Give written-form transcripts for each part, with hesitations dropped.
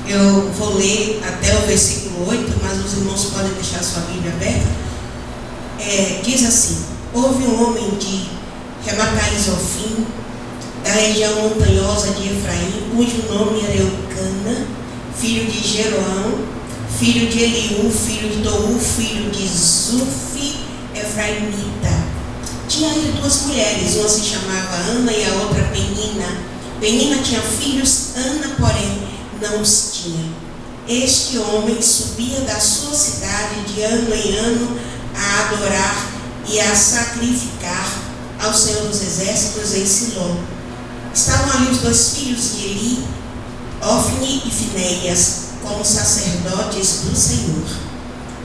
Eu vou ler até o versículo 8, mas os irmãos podem deixar sua Bíblia aberta. Diz assim: houve um homem de Ramataim-Zofim, da região montanhosa de Efraim, cujo nome era Eucana, filho de Jeroão, filho de Eliú, filho de Tou, filho de Zufi, Efraimita. Tinha ele duas mulheres, uma se chamava Ana e a outra Penina. Penina tinha filhos, Ana, porém, não os tinha. Este homem subia da sua cidade de ano em ano a adorar e a sacrificar ao Senhor dos Exércitos em Siló. Estavam ali os dois filhos de Eli, Ofni e Finéias, como sacerdotes do Senhor.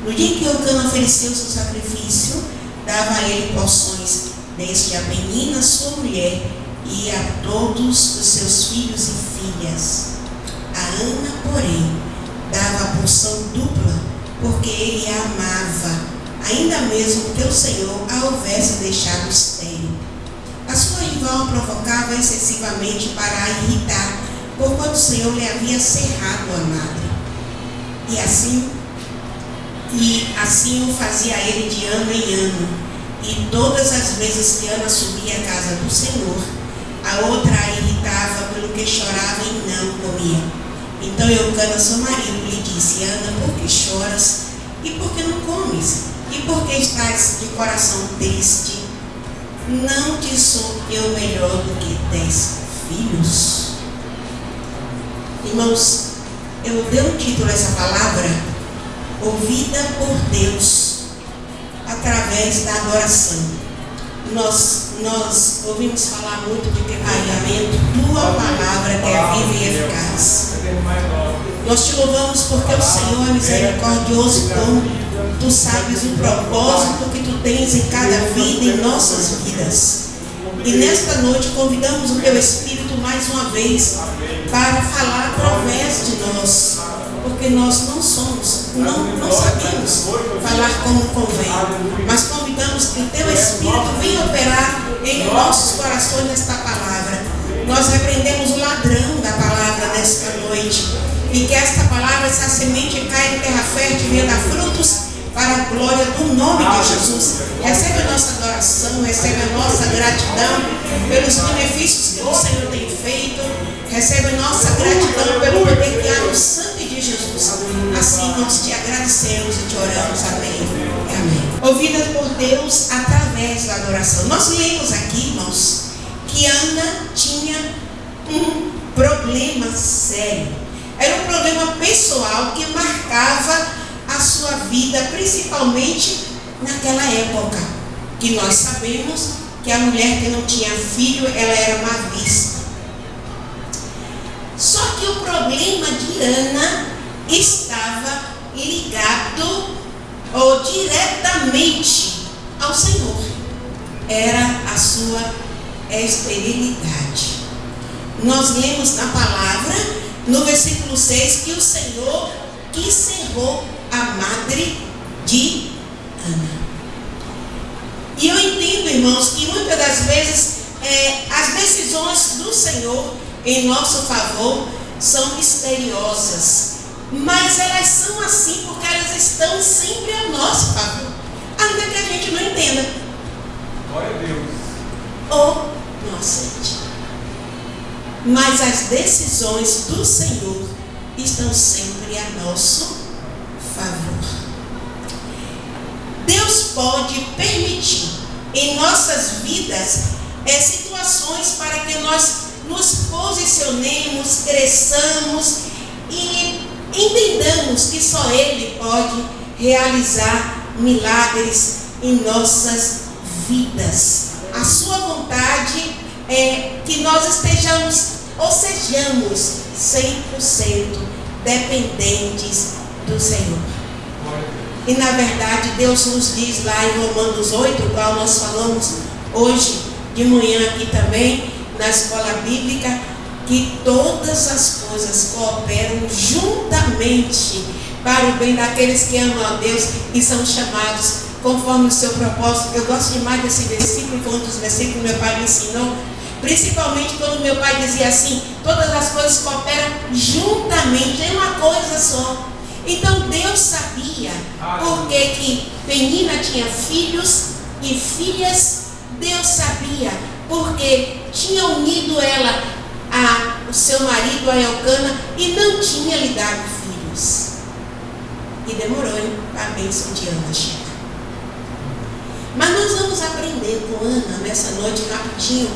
No dia em que Eucana ofereceu seu sacrifício, dava a ele porções, desde a Penina, sua mulher, e a todos os seus filhos e filhas. A Ana, porém, dava a porção dupla, porque ele a amava, ainda mesmo que o Senhor a houvesse deixado estéril. A sua rival a provocava excessivamente para a irritar, porquanto o Senhor lhe havia cerrado a madre. E assim o fazia ele de ano em ano. E todas as vezes que Ana subia à casa do Senhor, a outra a irritava pelo que chorava e não comia. Então Eucana, seu marido, lhe disse: Ana, por que choras? E por que não comes? E por que estás de coração triste? Não te sou eu melhor do que 10 filhos? Irmãos, eu dei um título a essa palavra: ouvida por Deus através da adoração. Nós ouvimos falar muito do que pagamento, tua palavra que é viva e eficaz. Nós te louvamos porque o Senhor é misericordioso, como tu sabes o propósito que tu tens em cada vida, em nossas vidas. E nesta noite convidamos o teu Espírito mais uma vez para falar através de nós, porque nós não sabemos falar como convém, mas convidamos que o teu Espírito venha operar em nossos corações nesta palavra. Nós repreendemos o ladrão da palavra nesta noite, e que esta palavra, essa semente, caia em terra fértil e venha dar frutos para a glória do nome de Jesus. Recebe a nossa adoração, recebe a nossa gratidão pelos benefícios que o Senhor tem feito, recebe a nossa gratidão pelo poder que há no sangue de Jesus. Assim nós te agradecemos e te oramos. Amém. Amém. Ouvidas por Deus através da adoração. Nós lemos aqui, irmãos, que Ana tinha um problema sério. Era um problema pessoal que marcava a sua vida, principalmente naquela época, que nós sabemos que a mulher que não tinha filho, ela era má vista. Só que o problema de Ana estava ligado ou diretamente ao Senhor. Era a sua esterilidade. Nós lemos na palavra, no versículo 6, que o Senhor que cerrou a madre de Ana. E eu entendo, irmãos, que muitas das vezes as decisões do Senhor em nosso favor são misteriosas, mas elas são assim porque elas estão sempre a nosso favor, ainda que a gente não entenda. Glória a Deus. Ou não aceite. Mas as decisões do Senhor estão sempre a nosso favor. Deus pode permitir em nossas vidas situações para que nós nos posicionemos, cresçamos e entendamos que só Ele pode realizar milagres em nossas vidas. A sua vontade é que nós estejamos ou sejamos 100% dependentes do Senhor. E na verdade Deus nos diz lá em Romanos 8, qual nós falamos hoje de manhã aqui também na escola bíblica, que todas as coisas cooperam juntamente para o bem daqueles que amam a Deus e são chamados conforme o seu propósito. Eu gosto demais desse versículo, foi um dos versículos que meu pai me ensinou, Principalmente quando meu pai dizia assim: todas as coisas cooperam juntamente, é uma coisa só. Então Deus sabia porque que Penina tinha filhos e filhas. Deus sabia porque tinha unido ela o seu marido, a Elcana, e não tinha lhe dado filhos. E demorou, hein, a bênção de Ana chegar. Mas nós vamos aprender com Ana nessa noite rapidinho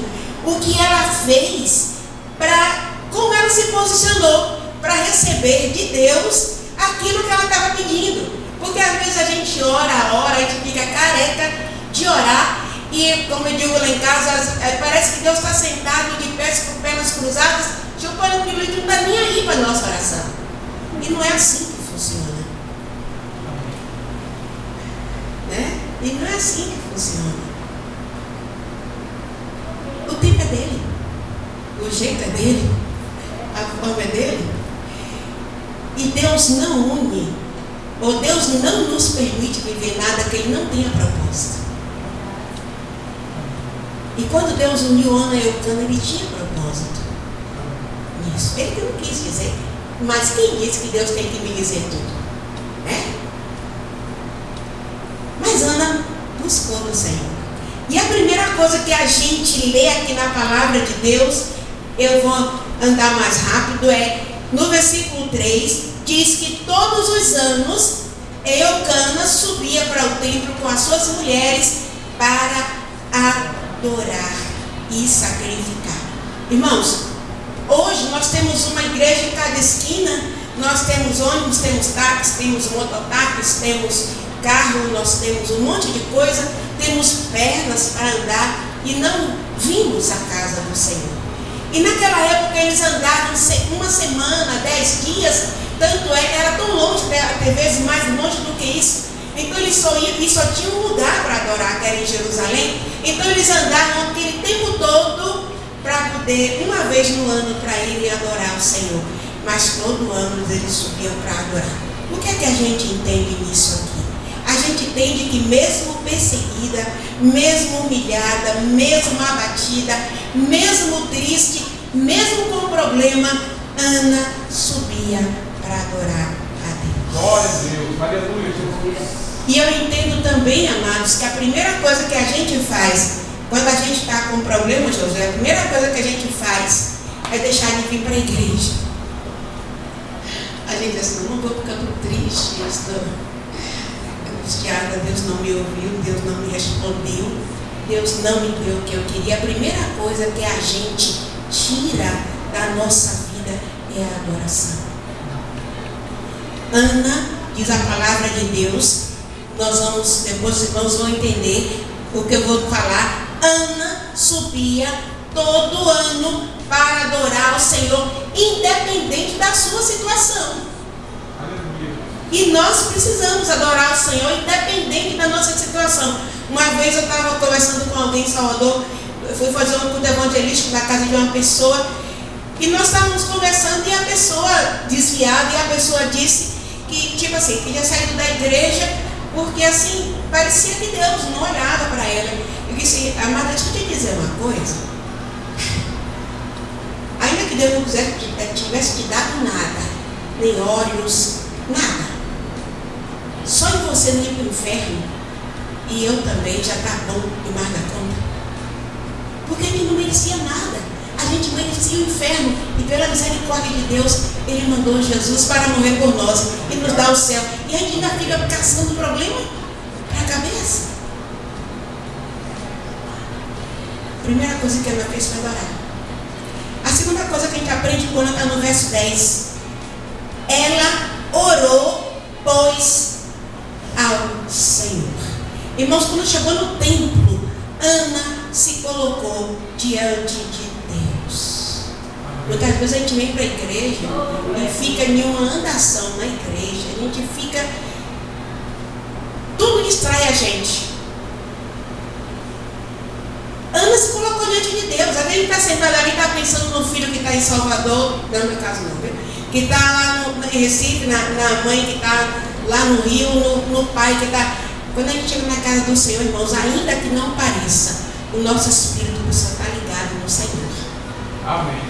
o que ela fez, como ela se posicionou para receber de Deus aquilo que ela estava pedindo. Porque às vezes a gente ora, a gente fica careca de orar, e como eu digo lá em casa, parece que Deus está sentado de pés com pernas cruzadas, chupando aquilo e não está nem aí para a nossa oração. E não é assim que funciona. Né? E não é assim que funciona. O tempo é dele, o jeito é dele, a forma é dele. E Deus não une, ou Deus não nos permite viver nada que Ele não tenha propósito. E quando Deus uniu Ana e Elcana, Ele tinha propósito nisso. Ele que não quis dizer, mas quem disse que Deus tem que me dizer tudo? Né? Mas Ana buscou no Senhor. E a primeira coisa que a gente lê aqui na palavra de Deus, eu vou andar mais rápido, no versículo 3, diz que todos os anos Elcana subia para o templo com as suas mulheres para adorar e sacrificar. Irmãos, hoje nós temos uma igreja em cada esquina, nós temos ônibus, temos táxis, temos mototáxis, temos carro, nós temos um monte de coisa, temos pernas para andar e não vimos a casa do Senhor. E naquela época eles andavam uma semana, 10 dias, tanto era tão longe, até vezes mais longe do que isso. Então eles só tinham um lugar para adorar, que era em Jerusalém. Então eles andavam aquele tempo todo para poder, uma vez no ano, para irem adorar o Senhor. Mas todo ano eles subiam para adorar. O que é que a gente entende nisso aqui? A gente entende que mesmo perseguida, mesmo humilhada, mesmo abatida, mesmo triste, mesmo com problema, Ana subia para adorar a Deus. Glória a Deus, aleluia, Jesus. E eu entendo também, amados, que a primeira coisa que a gente faz quando a gente está com problema, José, a primeira coisa que a gente faz é deixar de vir para a igreja. A gente diz assim: não vou ficando triste, eu estou angustiada, Deus não me ouviu, Deus não me respondeu, Deus não me deu o que eu queria. A primeira coisa que a gente tira da nossa vida é a adoração. Ana, diz a palavra de Deus, depois os irmãos vão entender o que eu vou falar. Ana subia todo ano para adorar ao Senhor, independente da sua situação. Aleluia. E nós precisamos adorar o Senhor, independente da nossa situação. Uma vez eu estava conversando com alguém em Salvador, eu fui fazer um culto evangelístico na casa de uma pessoa, e nós estávamos conversando, e a pessoa desviada, e a pessoa disse que, tipo assim, tinha saído da igreja, porque assim, parecia que Deus não olhava para ela. Eu disse: amada, deixa eu te dizer uma coisa. Ainda que Deus não tivesse te dado nada, nem olhos, nada, só em você não ir para o inferno, e eu também, já está bom demais da conta. Porque ele não merecia nada. A gente merecia o inferno, e pela misericórdia de Deus, Ele mandou Jesus para morrer por nós e nos dar o céu. E a gente ainda fica caçando problema para a cabeça. Primeira coisa que ela fez foi adorar. A segunda coisa que a gente aprende quando está no verso 10: ela orou, pois, ao Senhor. Irmãos, quando chegou no templo, Ana se colocou diante de Deus. Muitas vezes a gente vem para a igreja e fica em uma andação na igreja, a gente fica, tudo distrai a gente. Ana se colocou diante de Deus. Às vezes ele está sentado ali, está pensando no filho que está em Salvador, não no meu caso não, viu? Que está lá em Recife, na mãe que está lá no Rio, no pai que está. Quando a gente chega na casa do Senhor, irmãos, ainda que não pareça, o nosso espírito precisa estar ligado no Senhor. Amém.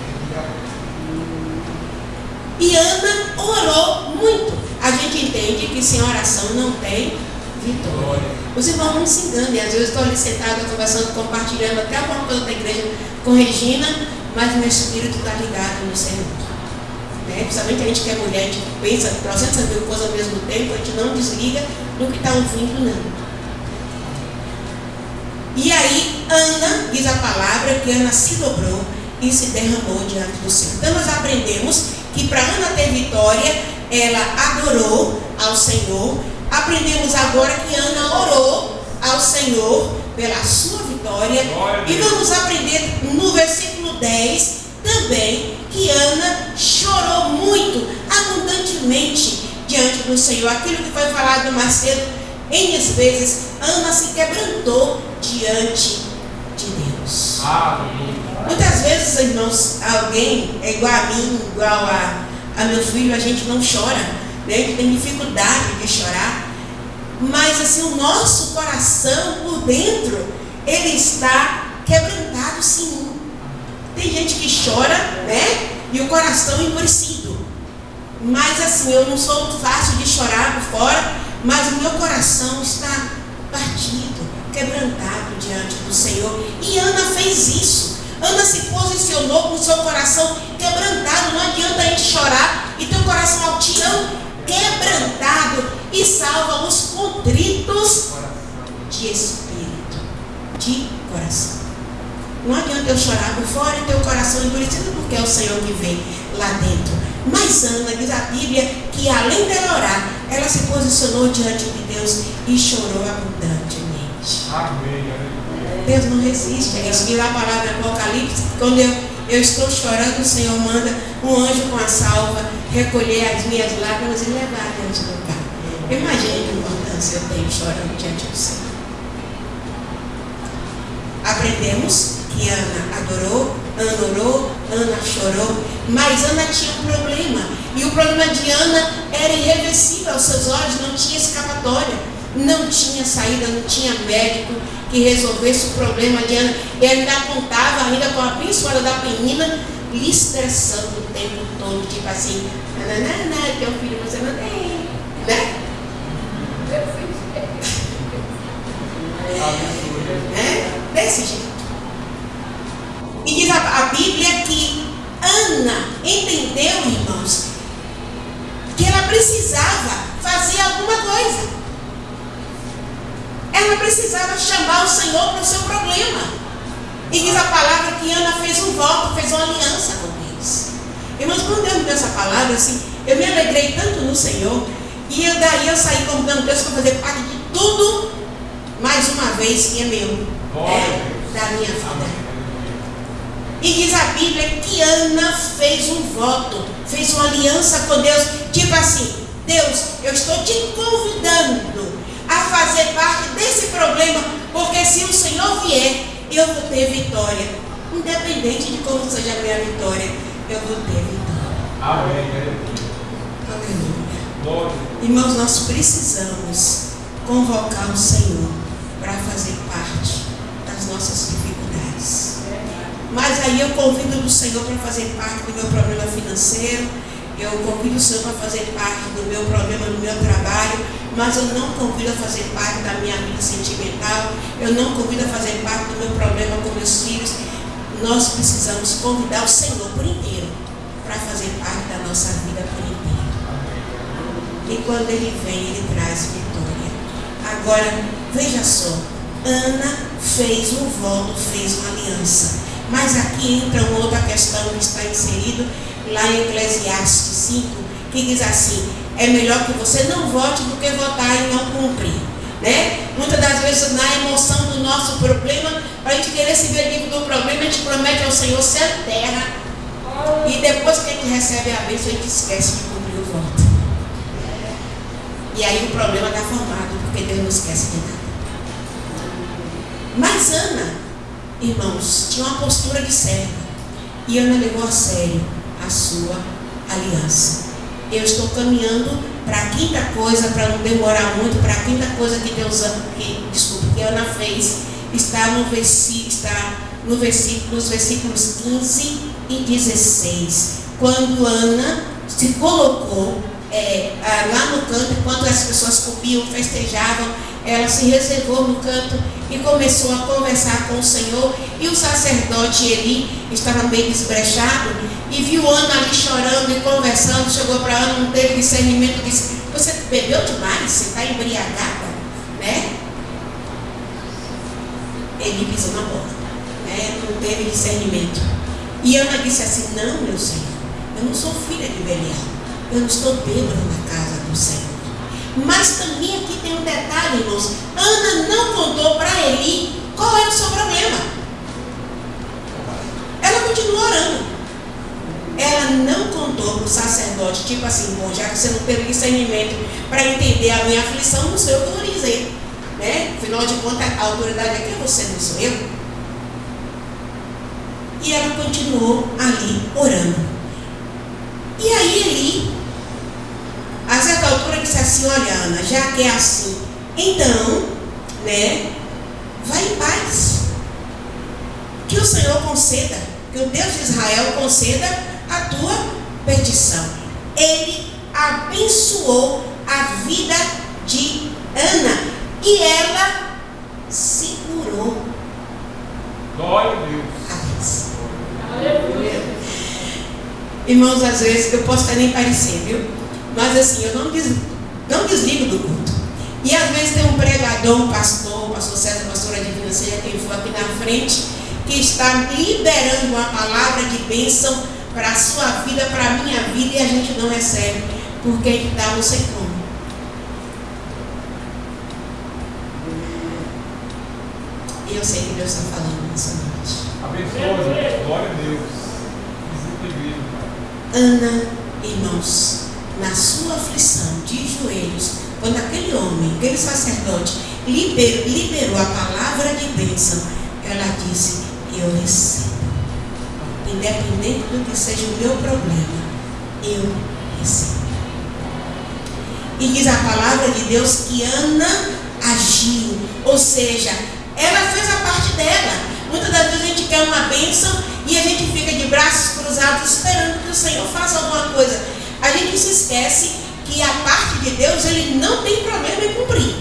E Ana orou muito. A gente entende que sem oração não tem vitória. Os irmãos não se enganem. Às vezes eu estou ali sentada conversando, compartilhando até alguma coisa da igreja com Regina, mas meu espírito está ligado no Senhor. Principalmente a gente que é mulher, a gente pensa 300 mil coisas ao mesmo tempo, a gente não desliga do que está ouvindo, não. E aí, Ana, diz a palavra, que Ana se dobrou e se derramou diante do Senhor. Então nós aprendemos que para Ana ter vitória, ela adorou ao Senhor. Aprendemos agora que Ana orou ao Senhor pela sua vitória. E vamos aprender no versículo 10 também que Ana chorou muito, abundantemente diante do Senhor. Aquilo que foi falado mais cedo, N vezes, Ana se quebrantou diante de Deus. Muitas vezes, irmãos, alguém é igual a mim, igual a meu filho, a gente não chora, né? A gente tem dificuldade de chorar, mas assim, o nosso coração por dentro, ele está quebrantado, sim. Tem gente que chora, né? E o coração endurecido. Mas assim, eu não sou fácil de chorar por fora, mas o meu coração está partido, quebrantado diante do Senhor. E Ana fez isso. Ana se posicionou com o seu coração quebrantado. Não adianta a gente chorar e ter o coração altião, quebrantado, e salva os contritos de espírito, de coração. Não adianta eu chorar por fora e ter o coração endurecido, porque é o Senhor que vem lá dentro. Mas Ana, diz a Bíblia, que além dela orar, ela se posicionou diante de Deus e chorou abundantemente. Amém. Deus não resiste. É isso que a palavra do Apocalipse, quando eu estou chorando, o Senhor manda um anjo com a salva recolher as minhas lágrimas e levar diante do Pai. Imagine que importância eu tenho chorando diante do Senhor. Aprendemos que Ana adorou, Ana orou, Ana chorou, mas Ana tinha um problema. E o problema de Ana era irreversível aos seus olhos, não tinha escapatória, não tinha saída, não tinha médico que resolvesse o problema de Ana. E ela ainda apontava, ainda com a pinçola da penina, lhe estressando o tempo todo, tipo assim, teu filho você não tem, né? Desse jeito. E diz a Bíblia que Ana entendeu, irmãos, que ela precisava fazer alguma coisa. Ela precisava chamar o Senhor para o seu problema. E diz a palavra que Ana fez um voto, fez uma aliança com eles. Irmãos, quando Deus me deu essa palavra, assim, eu me alegrei tanto no Senhor. E daí eu saí convidando Deus para fazer parte de tudo, mais uma vez, que é meu, da minha vida. E diz a Bíblia que Ana fez um voto, fez uma aliança com Deus, tipo assim: Deus, eu estou te convidando a fazer parte desse problema, porque se o Senhor vier, eu vou ter vitória. Independente de como seja a minha vitória, eu vou ter vitória. Amém. Aleluia. Irmãos, nós precisamos convocar o Senhor para fazer parte das nossas dificuldades. Mas aí eu convido o Senhor para fazer parte do meu problema financeiro, eu convido o Senhor para fazer parte do meu problema no meu trabalho, mas eu não convido a fazer parte da minha vida sentimental, eu não convido a fazer parte do meu problema com meus filhos. Nós precisamos convidar o Senhor por inteiro para fazer parte da nossa vida por inteiro. E quando Ele vem, Ele traz vitória. Agora, veja só, Ana fez um voto, fez uma aliança. Mas aqui entra uma outra questão que está inserido lá em Eclesiastes 5, que diz assim: é melhor que você não vote do que votar e não cumprir, né? Muitas das vezes, na emoção do nosso problema, para a gente querer se ver livre do problema, a gente promete ao Senhor céu e terra, e depois que a gente recebe a bênção, a gente esquece de cumprir o voto. E aí o problema está formado, porque Deus não esquece de nada. Mas Ana, irmãos, tinha uma postura de serva, e Ana levou a sério a sua aliança. Eu estou caminhando para a quinta coisa, para não demorar muito, para a quinta coisa que Ana fez, está nos versículos 15 e 16, quando Ana se colocou lá no canto, enquanto as pessoas comiam, festejavam, ela se reservou no canto e começou a conversar com o Senhor. E o sacerdote Eli estava meio desbrechado e viu Ana ali chorando e conversando. Chegou para Ana, não teve discernimento, disse: você bebeu demais, você está embriagada, né? Ele pisou na bola, né? Não teve discernimento. E Ana disse assim: não, meu Senhor, eu não sou filha de Belial, eu não estou bêbada na casa do Senhor. Mas também aqui tem um detalhe, irmãos. Ana não contou para Eli qual era o seu problema. Ela continuou orando. Ela não contou para o sacerdote, tipo assim: bom, já que você não teve discernimento para entender a minha aflição, não sei o que eu vou dizer, né? Afinal de contas, a autoridade aqui é você, não sou eu. E ela continuou ali orando. E aí Eli, a certa altura, disse assim: olha, Ana, já que é assim, então, né, vai em paz. Que o Senhor conceda, que o Deus de Israel conceda a tua petição. Ele abençoou a vida de Ana e ela segurou. Glória a Deus. Aleluia. Irmãos, às vezes eu posso até nem parecer, viu? Mas assim, eu não desligo do culto. E às vezes tem um pregador, um pastor César, pastora Divina, seja quem for aqui na frente, que está liberando uma palavra de bênção para a sua vida, para a minha vida, e a gente não recebe, porque ele dá não sei como. E eu sei que Deus está falando nessa noite. Abençoa, glória a Deus. Ana, irmãos, na sua aflição, de joelhos, quando aquele homem, aquele sacerdote, liberou a palavra de bênção, ela disse: eu recebo. Independente do que seja o meu problema, eu recebo. E diz a palavra de Deus que Ana agiu, ou seja, ela fez a parte dela. Muitas das vezes a gente quer uma bênção e a gente fica de braços cruzados esperando que o Senhor faça alguma coisa. A gente se esquece que a parte de Deus, ele não tem problema em cumprir.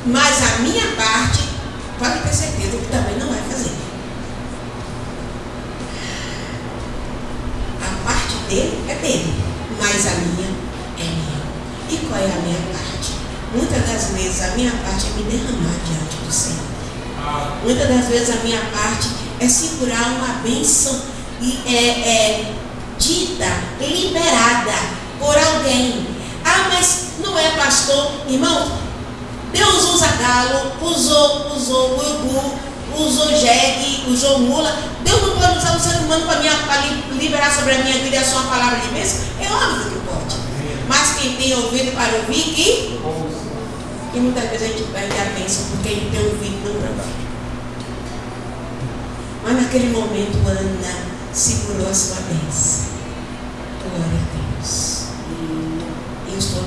Mas a minha parte, pode ter certeza que também não vai fazer. A parte dele é dele, mas a minha é minha. E qual é a minha parte? Muitas das vezes a minha parte é me derramar diante do Senhor. Muitas das vezes a minha parte é segurar uma bênção e dita, liberada por alguém. Ah, mas não é pastor. Irmão, Deus usa galo, usou urubu, usou jegue, usou mula. Deus não pode usar o ser humano para liberar sobre a minha vida a sua palavra de bênção? É óbvio que pode. Mas quem tem ouvido para ouvir, e muitas vezes a gente perde a bênção porque a gente tem ouvido não para ouvir. Mas naquele momento Ana segurou a sua bênção. Glória a Deus. Eu estou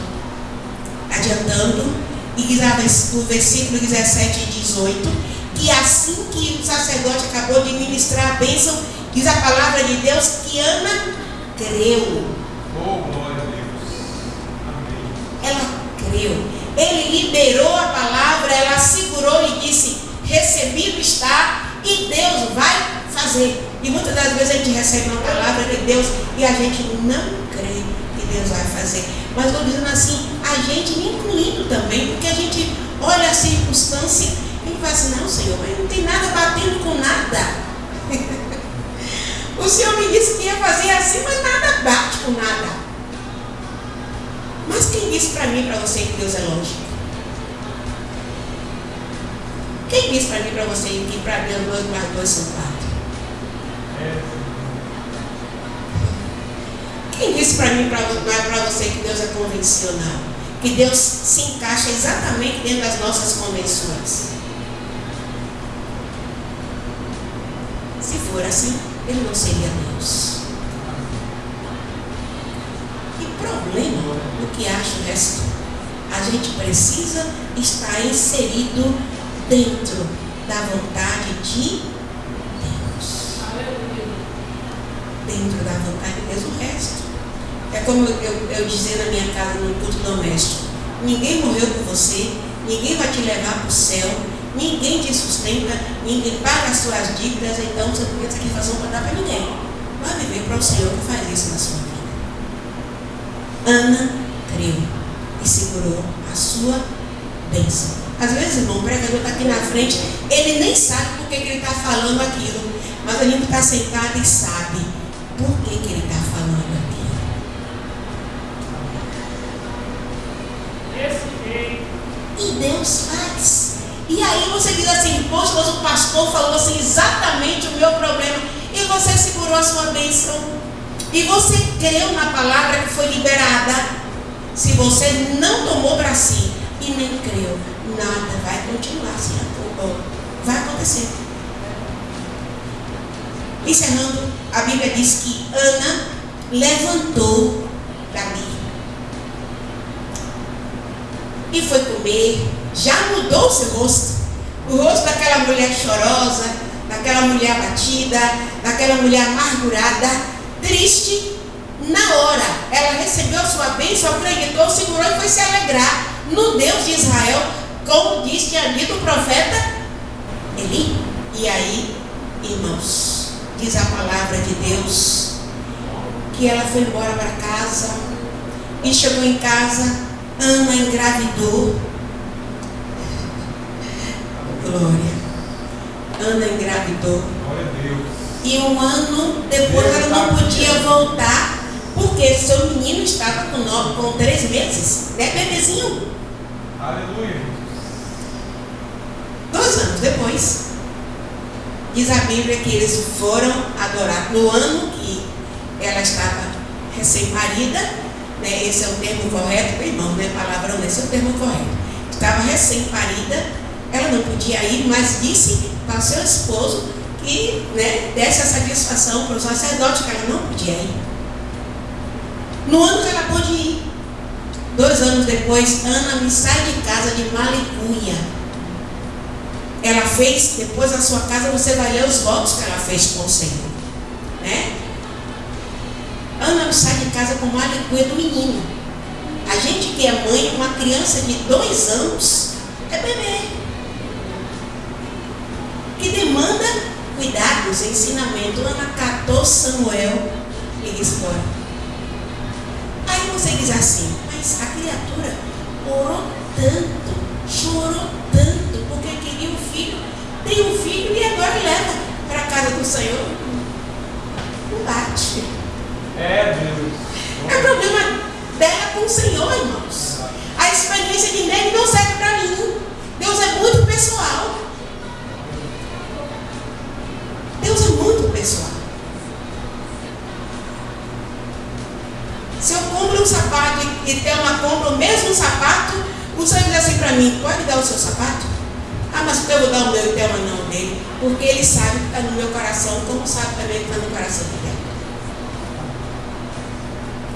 adiantando. E diz no versículo 17 e 18 que assim que o sacerdote acabou de ministrar a bênção, diz a palavra de Deus que Ana creu. Oh, glória a Deus. Amém. Ela creu. Ele liberou a palavra, ela segurou e disse: recebido está, e Deus vai fazer. E muitas das vezes a gente recebe uma palavra de Deus e a gente não crê que Deus vai fazer. Mas estou dizendo assim, a gente me incluindo também, porque a gente olha a circunstância e fala assim: não, Senhor, mas não tem nada batendo com nada. O Senhor me disse que ia fazer assim, mas nada bate com nada. Mas quem disse para mim e para você que Deus é longe? Quem disse para mim e para você que para Deus 2 mais 2 são 4? Quem disse para mim e para você que Deus é convencional? Que Deus se encaixa exatamente dentro das nossas convenções? Se for assim, Ele não seria Deus. E problema do que acha o resto? A gente precisa estar inserido dentro da vontade de dentro da vontade de Deus o resto. É como eu dizia na minha casa, no culto doméstico: ninguém morreu por você, ninguém vai te levar para o céu, ninguém te sustenta, ninguém paga as suas dívidas, então você não tem satisfação para dar para ninguém. Vai viver para o Senhor que faz isso na sua vida. Ana creu e segurou a sua bênção. Às vezes, irmão, o pregador está aqui na frente, ele nem sabe por que ele está falando aquilo, mas a gente está sentado e sabe por que ele está falando aquilo. E Deus faz. E aí você diz assim: poxa, mas o pastor falou assim exatamente o meu problema, e você segurou a sua bênção, e você creu na palavra que foi liberada. Se você não tomou para si e nem creu, nada vai continuar assim, vai acontecer. Encerrando, a Bíblia diz que Ana levantou dali e foi comer. Já mudou o seu rosto, o rosto daquela mulher chorosa, daquela mulher abatida, daquela mulher amargurada, triste. Na hora ela recebeu a sua bênção, acreditou, segurou e foi se alegrar no Deus de Israel, como tinha dito o profeta Eli. E aí, irmãos, diz a palavra de Deus que ela foi embora para casa e chegou em casa. Ana engravidou. Glória. Ana engravidou. Glória a Deus. E um ano depois ela não podia voltar, porque seu menino estava com 3 meses, né, bebezinho? Aleluia. 2 anos depois, diz a Bíblia que eles foram adorar. No ano que ela estava recém-parida, né, esse é o termo correto, irmão, não é palavrão, esse é o termo correto. Estava recém-parida, ela não podia ir, mas disse para o seu esposo que, né, desse a satisfação para o sacerdote que ela não podia ir. No ano que ela pôde ir, 2 anos depois, Ana me sai de casa de Malicuia. Ela fez, depois na sua casa você vai ler os votos que ela fez com o Senhor, né? Ana me sai de casa com Malicuia do menino. A gente que é mãe, uma criança de 2 anos é bebê, que demanda cuidados, ensinamento. Ana catou Samuel e disse: bora. Aí você diz assim: mas a criatura orou tanto, chorou tanto, porque queria um filho, tem um filho e agora leva para a casa do Senhor. Não bate. É Deus. É problema dela com o Senhor, irmãos. A experiência de Nele não serve para mim. Deus é muito pessoal. Deus é muito pessoal. Se eu compro um sapato e Thelma compra o mesmo sapato, o Senhor diz assim para mim: pode dar o seu sapato? Ah, mas eu vou dar o meu e Thelma não o dele, porque ele sabe que está no meu coração, como sabe também que está no coração de Thelma.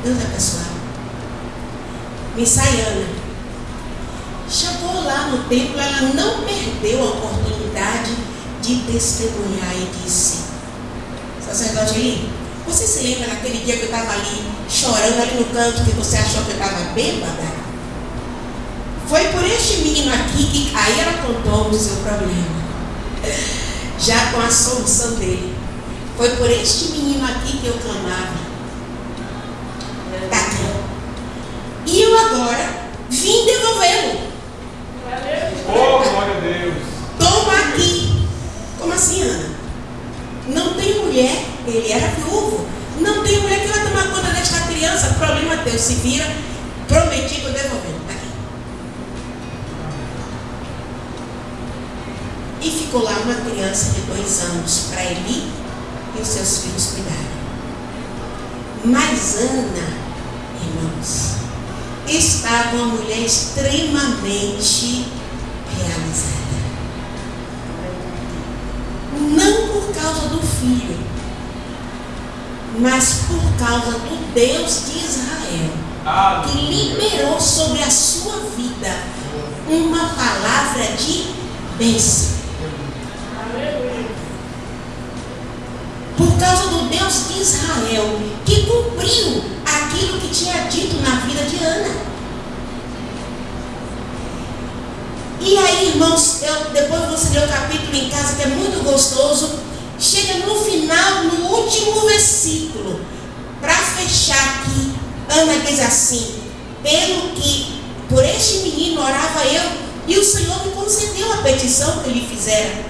Deus é pessoal. Missaiana chegou lá no templo, ela não perdeu a oportunidade de testemunhar e disse: sacerdote Eli, você se lembra naquele dia que eu estava ali chorando ali no canto, que você achou que eu estava bêbada? Foi por este menino aqui que aí ela contou o seu problema, já com a solução dele. Foi por este menino aqui que eu clamava. Está aqui. E eu agora vim devolvê-lo. Oh, glória a Deus. Toma aqui. Como assim, Ana? Não tem mulher, ele era viúvo. Não tem mulher que vai tomar conta desta criança. Problema teu, se vira. Prometi que eu devolvendo. Tá aqui. E ficou lá uma criança de 2 anos para Eli e os seus filhos cuidarem. Mas Ana, irmãos, estava uma mulher extremamente realizada. Não por causa do filho, mas por causa do Deus de Israel, que liberou sobre a sua vida uma palavra de bênção. Por causa do Deus de Israel, que cumpriu aquilo que tinha dito na vida de Ana. E aí, irmãos, depois você lê o capítulo em casa, que é muito gostoso. Chega no final, no último versículo, para fechar aqui, Ana diz assim: pelo que por este menino orava eu, e o Senhor me concedeu a petição que lhe fizera,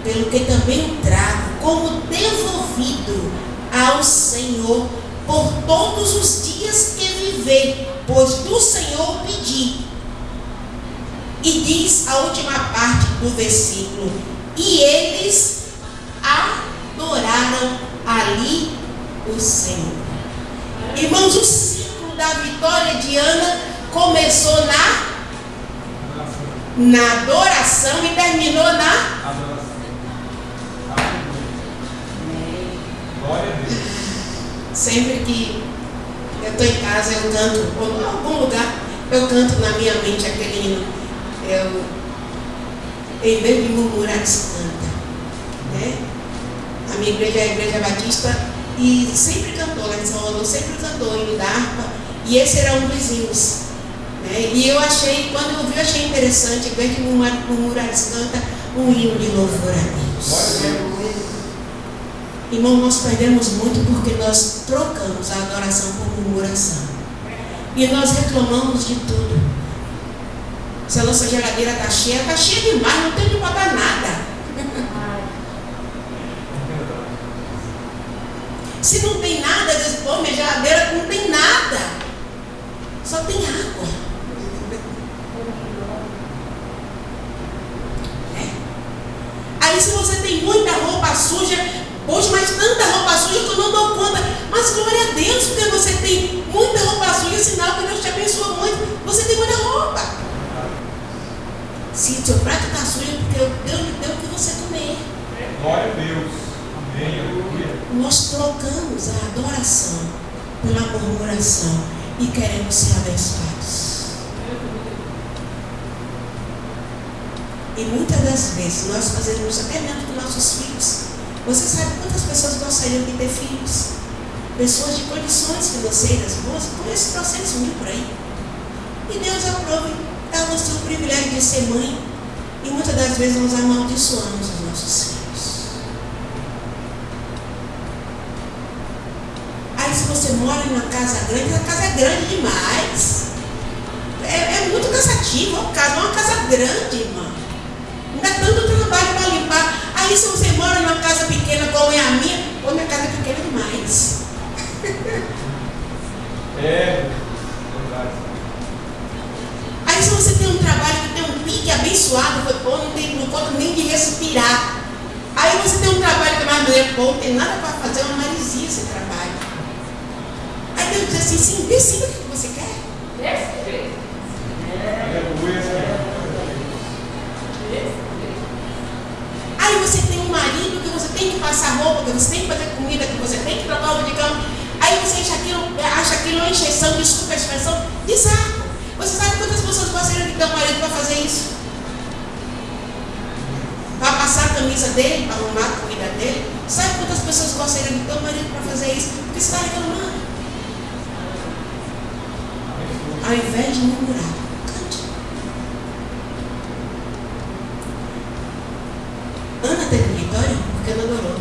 pelo que também o trago como devolvido ao Senhor por todos os dias que vivei, pois do Senhor pedi. E diz a última parte do versículo: e eles adoraram ali o Senhor. Irmãos, o ciclo da vitória de Ana começou na adoração e terminou na Adoração. Glória a Deus. Sempre que eu estou em casa, eu canto, ou em algum lugar, eu canto na minha mente aquele hino. Em vez de murmurar, se canta, né? A minha igreja é a Igreja Batista, e sempre cantou lá em São Paulo, sempre cantou hino da harpa, e esse era um dos hinos, né? E eu achei, quando eu vi, eu achei interessante, em vez de murmurar, se canta, um hino de louvor a Deus. Irmão, nós perdemos muito porque nós trocamos a adoração por murmuração, e nós reclamamos de tudo. Se a nossa geladeira está cheia demais, não tem de botar nada. Se não tem nada, diz, pô, minha geladeira não tem nada, só tem água. Aí se você tem muita roupa suja, poxa, mas tanta roupa suja que eu não dou conta. Mas glória a Deus, porque você tem muita roupa suja, sinal que Deus te abençoa muito. Você tem muita roupa. Se seu prato está sujo, é porque Deus lhe deu o que você comer. Glória a Deus. Amém. Aleluia. Nós trocamos a adoração pela murmuração e queremos ser abençoados. E muitas das vezes nós fazemos isso até mesmo com nossos filhos. Você sabe quantas pessoas gostariam de ter filhos? Pessoas de condições financeiras boas, com esse processo mil por aí. E Deus aprove. Dá-nos o privilégio de ser mãe, e muitas das vezes nós amaldiçoamos os nossos filhos. Aí se você mora em uma casa grande, a casa é grande demais. É muito cansativo, é uma casa grande, irmã. Não dá tanto trabalho para limpar. Aí se você mora em uma casa pequena como é a minha casa é pequena demais. Verdade. Aí se você tem um trabalho que tem um pique abençoado, não conta nem de respirar. Aí você tem um trabalho que mais não tem nada para fazer, uma marisia esse trabalho. Aí Deus diz assim, sim, decida o que você quer. Aí você tem um marido que você tem que passar roupa, que você tem que fazer comida, que você tem que trocar roupa de cama. Aí você acha aquilo uma encheção, desculpa a expressão, de saco. Você sabe quantas pessoas gostariam de ter um marido para fazer isso? Para passar a camisa dele, para arrumar a comida dele? Sabe quantas pessoas gostariam de ter um marido para fazer isso? Porque você está reclamando. Ao invés de murmurar, cante. Ana teve vitória porque não adorou.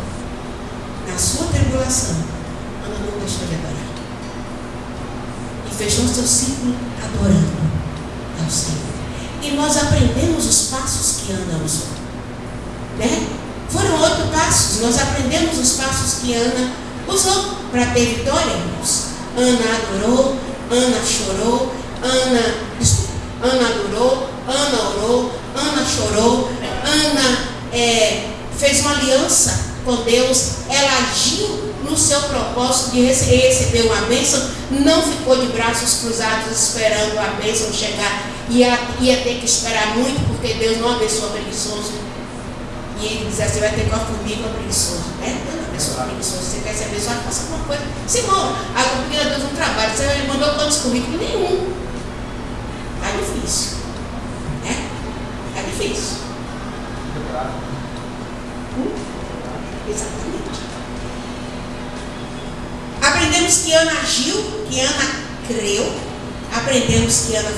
Na sua tribulação, Ana não deixou de adorar. E fechou seu ciclo adorando ao Senhor. E nós aprendemos os passos que Ana usou, né? Foram 8 passos. Nós aprendemos os passos que Ana usou para ter vitória, irmãos. Ana adorou, Ana chorou, Ana adorou, Ana orou, Ana chorou, Ana fez uma aliança com Deus, ela agiu no seu propósito de receber uma bênção, não ficou de braços cruzados esperando a bênção chegar, ia ter que esperar muito, porque Deus não abençoa preguiçoso. E ele diz assim, vai ter que confundir com preguiçoso, né? Deus não abençoa preguiçoso. Você quer ser abençoado, faça alguma coisa. Senhor, a comida Deus não trabalha. Você mandou quantos currículos? Nenhum. Tá difícil, né? Tá difícil. Exatamente. Aprendemos que Ana agiu, que Ana creu. Aprendemos que Ana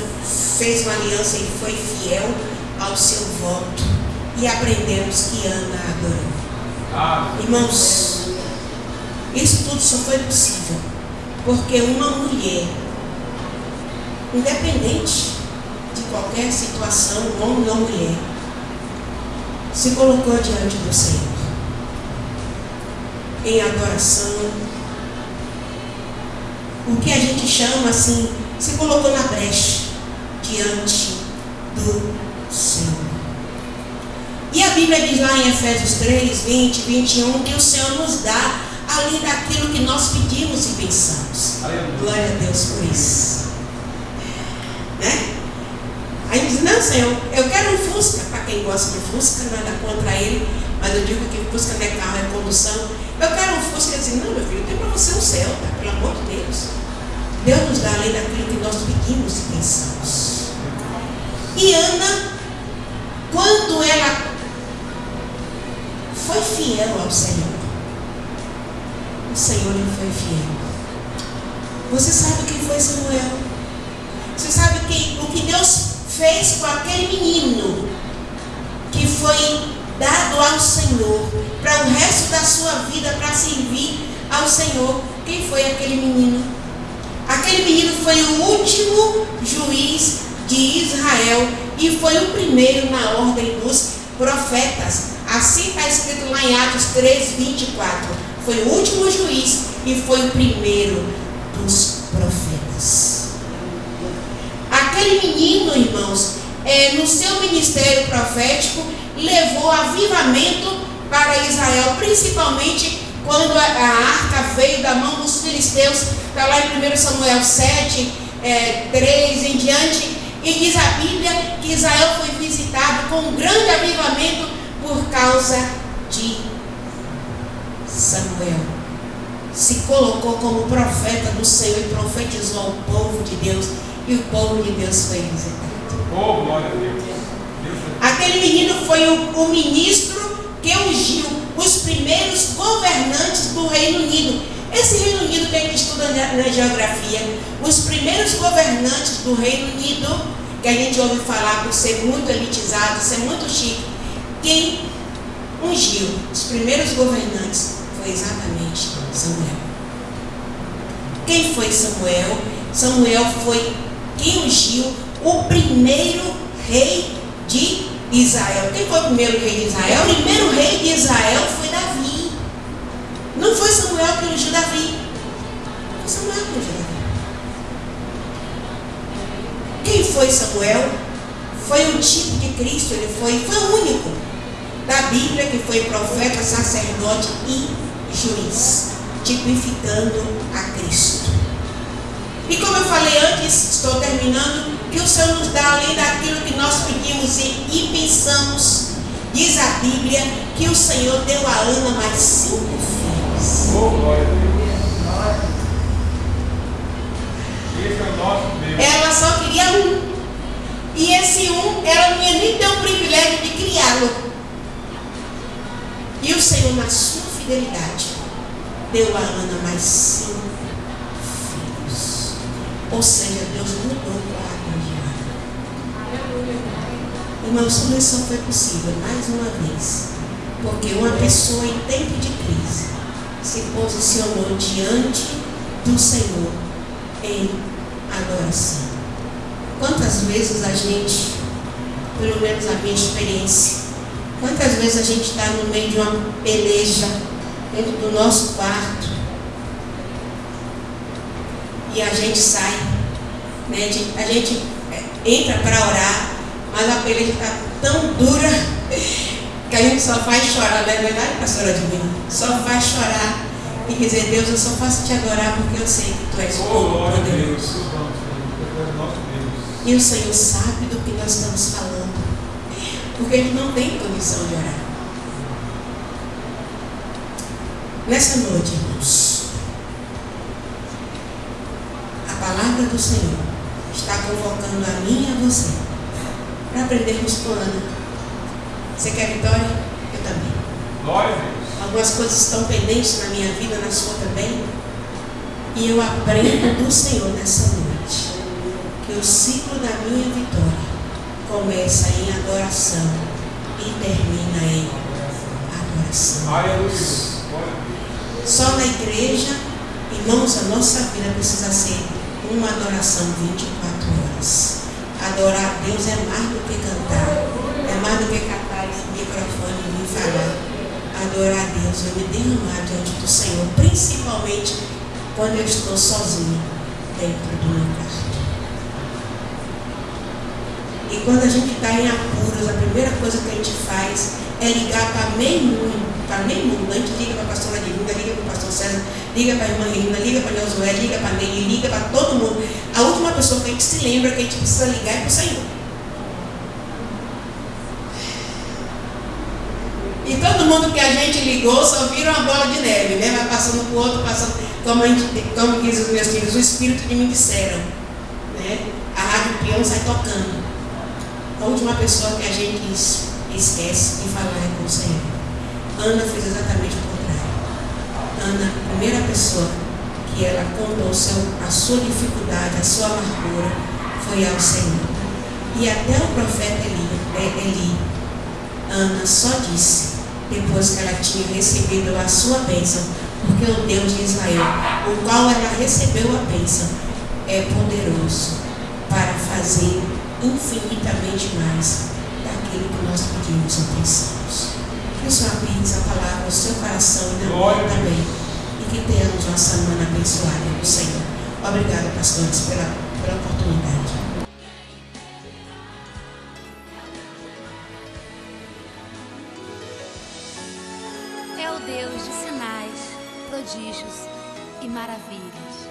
fez uma aliança e foi fiel ao seu voto. E aprendemos que Ana adorou. Irmãos, isso tudo só foi possível porque uma mulher, independente de qualquer situação, homem ou mulher, se colocou diante do Senhor em adoração. O que a gente chama assim, se colocou na brecha diante do Senhor. E a Bíblia diz lá em Efésios 3, 20, 21, que o Senhor nos dá além daquilo que nós pedimos e pensamos. Glória a Deus por isso. Né? Aí diz, não, Senhor, eu quero um Fusca. Para quem gosta de Fusca, nada contra ele, mas eu digo que Fusca não é carro, é condução. Eu quero um Fusca. Ele diz, não, meu filho, tem para você um Celta, pelo amor de Deus. Deus nos dá além daquilo que nós pedimos e pensamos. E Ana, quando ela foi fiel ao Senhor, o Senhor lhe foi fiel. Você sabe quem foi Samuel? Você sabe o que Deus fez com aquele menino que foi dado ao Senhor para o resto da sua vida, para servir ao Senhor? Quem foi aquele menino? Aquele menino foi o último juiz de Israel e foi o primeiro na ordem dos profetas. Assim está escrito lá em Atos 3, 24. Foi o último juiz e foi o primeiro dos profetas. Aquele menino, irmãos, no seu ministério profético, levou avivamento para Israel, principalmente quando a arca veio da mão dos filisteus. Está lá em 1 Samuel 7, 3 em diante, e diz a Bíblia que Israel foi visitado com um grande avivamento por causa de Samuel. Se colocou como profeta do Senhor e profetizou ao povo de Deus, e o povo de Deus foi visitado. Oh, glória a Deus. Aquele menino foi o ministro que ungiu os primeiros governantes do Reino Unido. Esse Reino Unido que a gente estuda na geografia, os primeiros governantes do Reino Unido, que a gente ouve falar por ser muito elitizado, ser muito chique, quem ungiu os primeiros governantes foi exatamente Samuel. Quem foi Samuel? Samuel foi quem ungiu o primeiro rei de Israel. Quem foi o primeiro rei de Israel? O primeiro rei de Israel foi Davi. Não foi Samuel que ungiu Davi. Foi Samuel que ungiu Davi. Quem foi Samuel? Foi um tipo de Cristo. Ele foi o único da Bíblia que foi profeta, sacerdote e juiz, tipificando a Cristo. E como eu falei antes, estou terminando, que o Senhor nos dá além daquilo que nós pedimos e pensamos. Diz a Bíblia que o Senhor deu a Ana mais 5 filhos. Oh, glória a Deus. Esse é o nosso Deus. Ela só queria um. E esse um, ela não ia nem ter o privilégio de criá-lo. E o Senhor, na sua fidelidade, deu a Ana mais 5 filhos. Ou seja, Deus mudou o quadro de Ana. Irmãos, tudo isso só foi possível, mais uma vez, porque uma pessoa em tempo de crise se posicionou diante do Senhor em adoração. Quantas vezes a gente, pelo menos a minha experiência, quantas vezes a gente está no meio de uma peleja dentro do nosso quarto e a gente sai, né? A gente entra para orar, mas a peleja está tão dura que a gente só faz chorar, não é verdade, pastora Divina? Só faz chorar e dizer, Deus, eu só faço te adorar porque eu sei que tu és poderoso. E o Senhor sabe do que nós estamos falando, porque a gente não tem condição de orar. Nessa noite, irmãos, a palavra do Senhor está convocando a mim e a você para aprendermos com Ana. Você quer vitória? Eu também. Glória a Deus. Algumas coisas estão pendentes na minha vida, na sua também. E eu aprendo do Senhor nessa noite que o ciclo da minha vitória começa em adoração e termina em adoração. Aleluia. Só na igreja, irmãos, a nossa vida precisa ser uma adoração 24 horas. Adorar a Deus é mais do que cantar, é mais do que cantar esse microfone e me falar. Adorar a Deus é me derramar diante do Senhor, principalmente quando eu estou sozinho dentro do meu quarto. E quando a gente está em apuros, a primeira coisa que a gente faz é ligar para meio mundo. A gente liga para a pastora Divina, liga para o pastor César, liga para a irmã Regina, liga para a Josué, liga para a Ney, liga para todo mundo. A última pessoa que a gente se lembra que a gente precisa ligar é para o Senhor. E todo mundo que a gente ligou só vira uma bola de neve, né? Vai passando para o outro, passando, como diz os meus filhos, o Espírito de me disseram, né? A rádio peão sai tocando. A última pessoa que a gente esquece de falar é com o Senhor. Ana fez exatamente o contrário. Ana, a primeira pessoa que ela contou a sua dificuldade, a sua amargura, foi ao Senhor. E até o profeta Eli, Ana só disse, depois que ela tinha recebido a sua bênção, porque o Deus de Israel, o qual ela recebeu a bênção, é poderoso para fazer infinitamente mais daquilo que nós pedimos ou pensamos. Que o Senhor aplique a palavra ao seu coração e na minha também. E que tenhamos uma semana abençoada do Senhor. Obrigada, pastores, pela oportunidade. É o Deus de sinais, prodígios e maravilhas.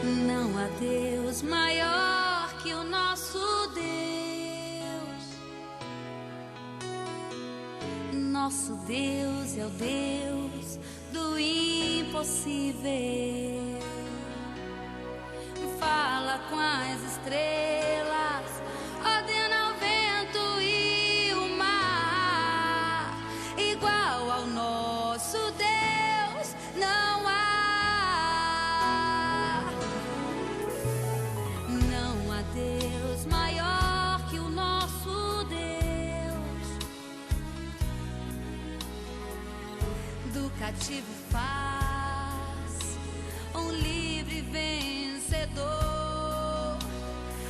Não há Deus maior que o nosso Deus. Nosso Deus é o Deus do impossível. Fala com as estrelas, ordena o vento e o mar. Igual ao nosso Deus não há. Não há Deus maior que o nosso Deus. Do cativo faz um livre vencedor.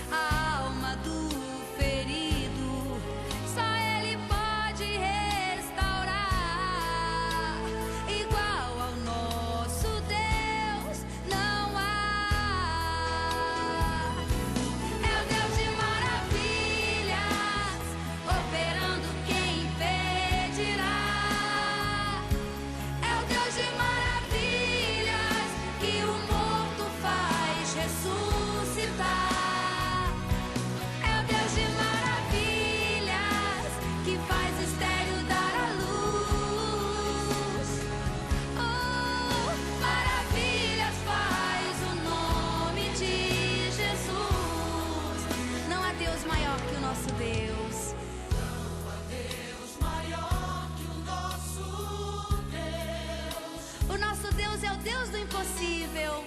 A alma do ferido, só Ele pode restaurar. Igual ao nosso Deus não há. É o Deus de maravilhas, operando quem impedirá. É o Deus de maravilhas, que o morto faz ressuscitar. É o Deus de maravilhas, que faz estéril dar à luz. Oh, maravilhas faz o nome de Jesus. Não há Deus maior que o nosso Deus. O nosso Deus é o Deus do impossível.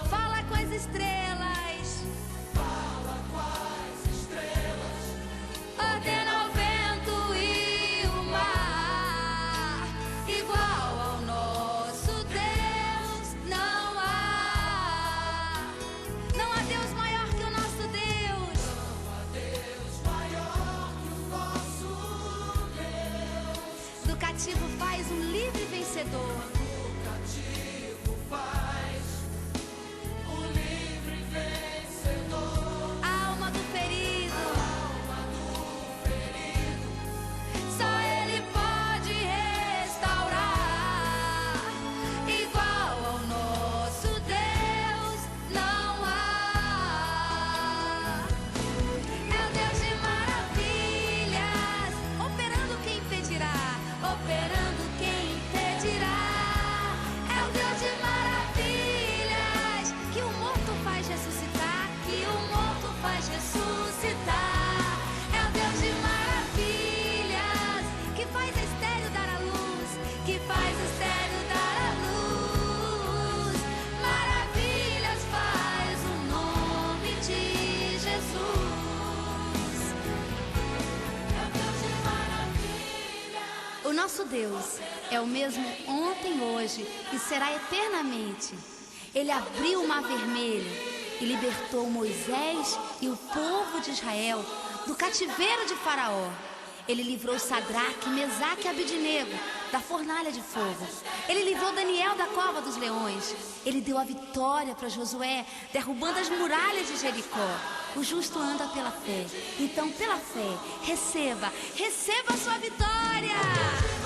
Fala com as estrelas. Ordena o vento e o mar. Igual ao nosso Deus não há. Não há Deus maior que o nosso Deus. Do cativo faz um livre vencedor. nosso Deus é o mesmo ontem, hoje e será eternamente. Ele abriu o Mar Vermelho e libertou Moisés e o povo de Israel do cativeiro de Faraó. Ele livrou Sadraque, Mesaque e Abednego da fornalha de fogo. Ele livrou Daniel da cova dos leões. Ele deu a vitória para Josué, derrubando as muralhas de Jericó. O justo anda pela fé. Então, pela fé, receba a sua vitória.